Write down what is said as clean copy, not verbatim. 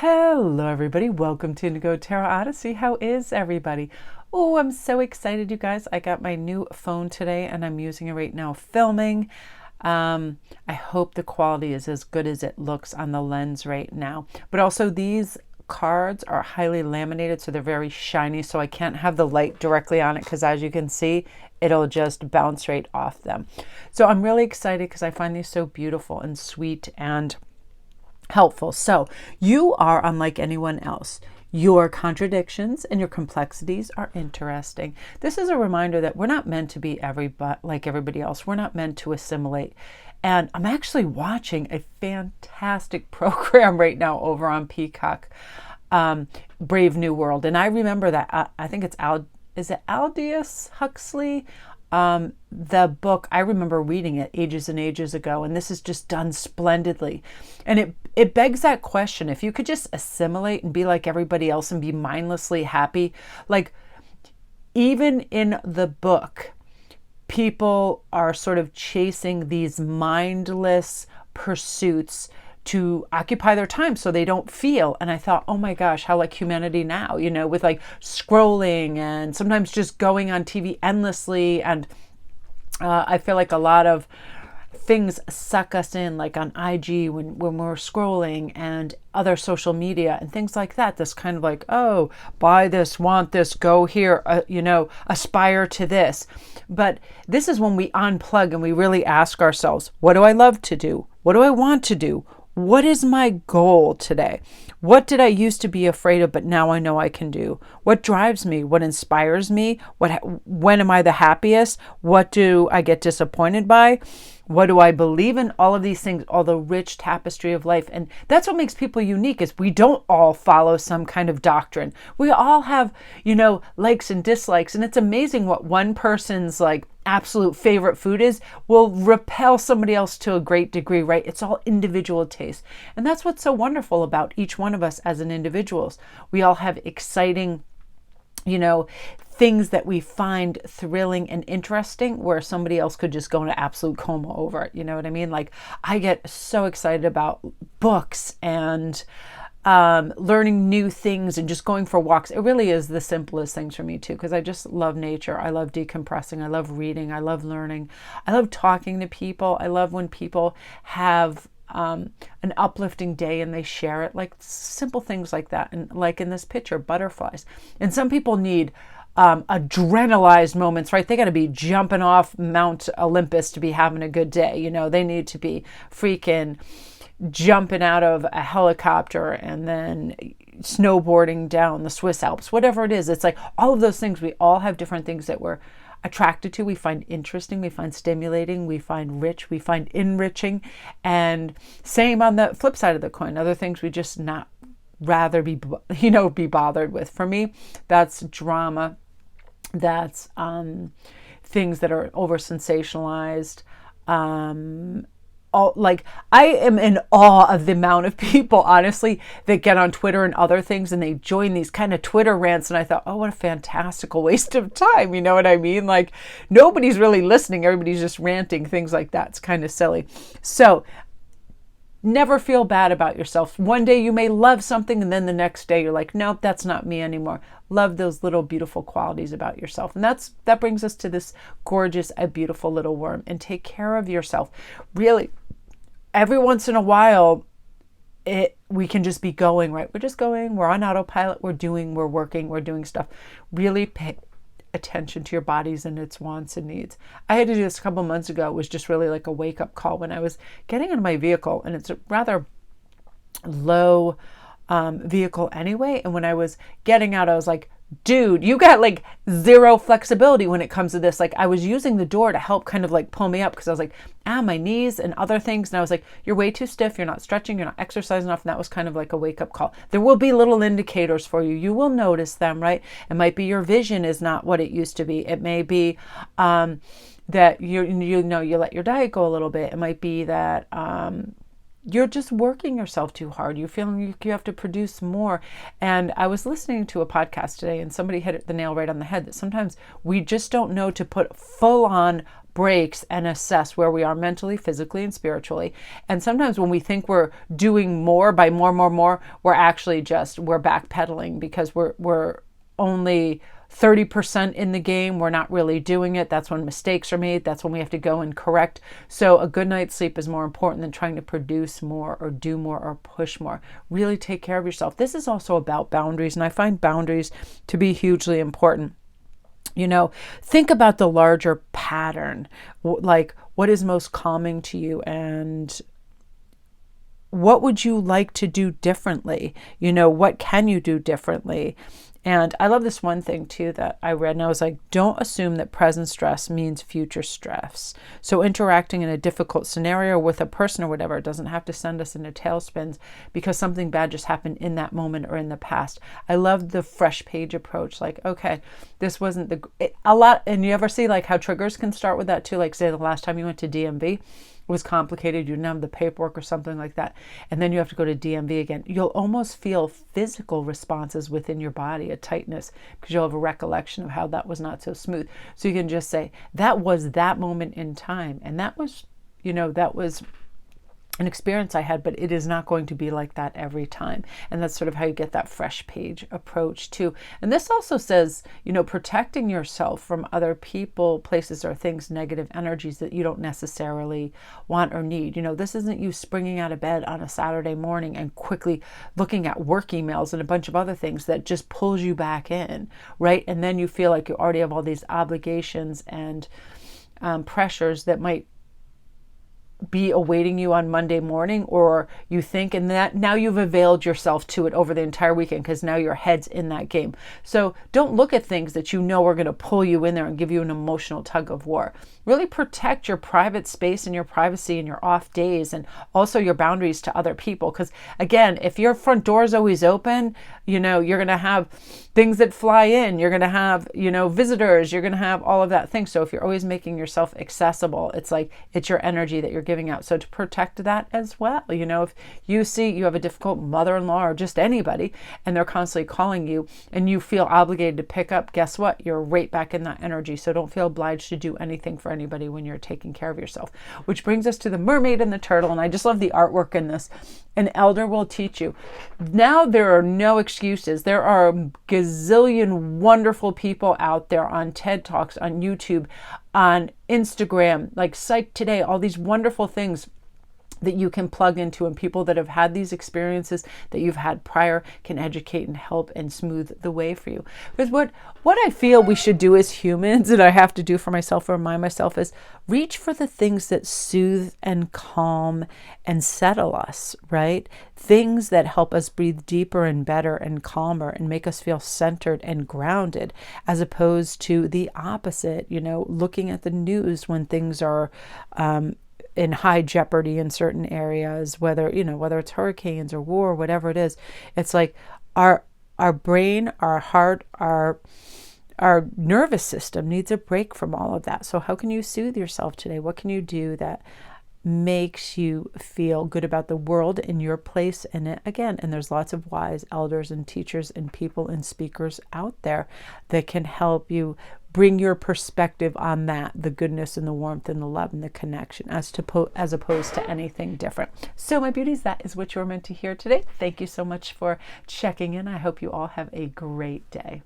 Hello, everybody. Welcome to Indigo Tarot Odyssey. How is everybody? Oh, I'm so excited, you guys. I got my new phone today and I'm using it right now filming. I hope the quality is as good as it looks on the lens right now. But also these cards are highly laminated, so they're very shiny, so I can't have the light directly on it because as you can see, it'll just bounce right off them. So I'm really excited because I find these so beautiful and sweet and helpful. So you are unlike anyone else. Your contradictions and your complexities are interesting. This is a reminder that we're not meant to be like everybody else. We're not meant to assimilate. And I'm actually watching a fantastic program right now over on Peacock, Brave New World. And I remember that, I think it's Aldous Huxley? The book, I remember reading it ages and ages ago, and this is just done splendidly. And it begs that question, if you could just assimilate and be like everybody else and be mindlessly happy, like even in the book, people are sort of chasing these mindless pursuits to occupy their time so they don't feel. And I thought, oh my gosh, how like humanity now, with like scrolling and sometimes just going on TV endlessly. And I feel like a lot of things suck us in, like on IG when we're scrolling and other social media and things like that. This kind of like, oh, buy this, want this, go here, aspire to this. But this is when we unplug and we really ask ourselves, what do I love to do? What do I want to do? What is my goal today? What did I used to be afraid of, but now I know I can do? What drives me? What inspires me? When am I the happiest? What do I get disappointed by? What do I believe in? All of these things, all the rich tapestry of life. And that's what makes people unique, is we don't all follow some kind of doctrine. We all have, likes and dislikes. And it's amazing what one person's like absolute favorite food is will repel somebody else to a great degree, right? It's all individual taste. And that's what's so wonderful about each one of us as an individuals. We all have exciting, things that we find thrilling and interesting where somebody else could just go into absolute coma over it. You know what I mean? Like I get so excited about books and learning new things and just going for walks. It really is the simplest things for me too, because I just love nature. I love decompressing. I love reading. I love learning. I love talking to people. I love when people have an uplifting day and they share it, like simple things like that. And like in this picture, butterflies. And some people need adrenalized moments, right? They got to be jumping off Mount Olympus to be having a good day. They need to be freaking jumping out of a helicopter and then snowboarding down the Swiss Alps, whatever it is. It's like all of those things. We all have different things that we're attracted to, we find interesting, we find stimulating, we find rich, we find enriching. And same on the flip side of the coin, other things we just not rather be bothered with. For me, that's drama. That's things that are over sensationalized. Like I am in awe of the amount of people, honestly, that get on Twitter and other things and they join these kind of Twitter rants. And I thought, oh, what a fantastical waste of time. You know what I mean? Like nobody's really listening. Everybody's just ranting, things like that. It's kind of silly. So never feel bad about yourself. One day you may love something and then the next day you're like, nope, that's not me anymore. Love those little beautiful qualities about yourself. And that brings us to this gorgeous, a beautiful little worm. And take care of yourself. Really, every once in a while, we can just be going, right? We're just going, we're on autopilot, we're doing, we're working, we're doing stuff. Really pay attention to your bodies and its wants and needs. I had to do this a couple months ago. It was just really like a wake-up call when I was getting into my vehicle, and it's a rather low vehicle anyway. And when I was getting out, I was like, dude, you got like zero flexibility when it comes to this. Like I was using the door to help kind of like pull me up because I was like, my knees and other things. And I was like, you're way too stiff. You're not stretching. You're not exercising enough. And that was kind of like a wake up call. There will be little indicators for you. You will notice them, right? It might be your vision is not what it used to be. It may be that you let your diet go a little bit. It might be that you're just working yourself too hard. You're feeling you have to produce more. And I was listening to a podcast today and somebody hit the nail right on the head that sometimes we just don't know to put full on breaks and assess where we are mentally, physically, and spiritually. And sometimes when we think we're doing more by more, we're actually we're backpedaling because we're only 30% in the game. We're not really doing it. That's when mistakes are made. That's when we have to go and correct. So a good night's sleep is more important than trying to produce more or do more or push more. Really take care of yourself. This is also about boundaries, and I find boundaries to be hugely important. Think about the larger pattern, like what is most calming to you and what would you like to do differently? What can you do differently? And I love this one thing too that I read, and I was like, don't assume that present stress means future stress. So interacting in a difficult scenario with a person or whatever, it doesn't have to send us into tailspins because something bad just happened in that moment or in the past. I love the fresh page approach. Like, okay, this wasn't a lot. And you ever see like how triggers can start with that too? Like say the last time you went to DMV, it was complicated, you didn't have the paperwork or something like that, and then you have to go to DMV again. You'll almost feel physical responses within your body, a tightness, because you'll have a recollection of how that was not so smooth. So you can just say, that was that moment in time, and that was an experience I had, but it is not going to be like that every time. And that's sort of how you get that fresh page approach too. And this also says, protecting yourself from other people, places, or things, negative energies that you don't necessarily want or need. This isn't you springing out of bed on a Saturday morning and quickly looking at work emails and a bunch of other things that just pulls you back in, right? And then you feel like you already have all these obligations and pressures that might be awaiting you on Monday morning, or you think, and that now you've availed yourself to it over the entire weekend because now your head's in that game. So don't look at things that are going to pull you in there and give you an emotional tug of war. Really protect your private space and your privacy and your off days, and also your boundaries to other people. Because again, if your front door is always open, you're going to have things that fly in. You're going to have, visitors. You're going to have all of that thing. So if you're always making yourself accessible, it's like it's your energy that you're giving out. So to protect that as well, if you see you have a difficult mother-in-law or just anybody, and they're constantly calling you and you feel obligated to pick up, guess what? You're right back in that energy. So don't feel obliged to do anything for anybody when you're taking care of yourself. Which brings us to the mermaid and the turtle. And I just love the artwork in this. An elder will teach you. Now there are no excuses. There are a gazillion wonderful people out there on TED Talks, on YouTube, on Instagram, like Psych Today, all these wonderful things that you can plug into, and people that have had these experiences that you've had prior can educate and help and smooth the way for you. Because what I feel we should do as humans, and I have to do for myself or remind myself, is reach for the things that soothe and calm and settle us, right? Things that help us breathe deeper and better and calmer and make us feel centered and grounded, as opposed to the opposite, looking at the news when things are in high jeopardy in certain areas, whether it's hurricanes or war, whatever it is. It's like our brain, our heart, our nervous system needs a break from all of that. So how can you soothe yourself today? What can you do that makes you feel good about the world and your place in it again? And there's lots of wise elders and teachers and people and speakers out there that can help you bring your perspective on that, the goodness and the warmth and the love and the connection, as opposed to anything different. So my beauties, that is what you're meant to hear today. Thank you so much for checking in. I hope you all have a great day.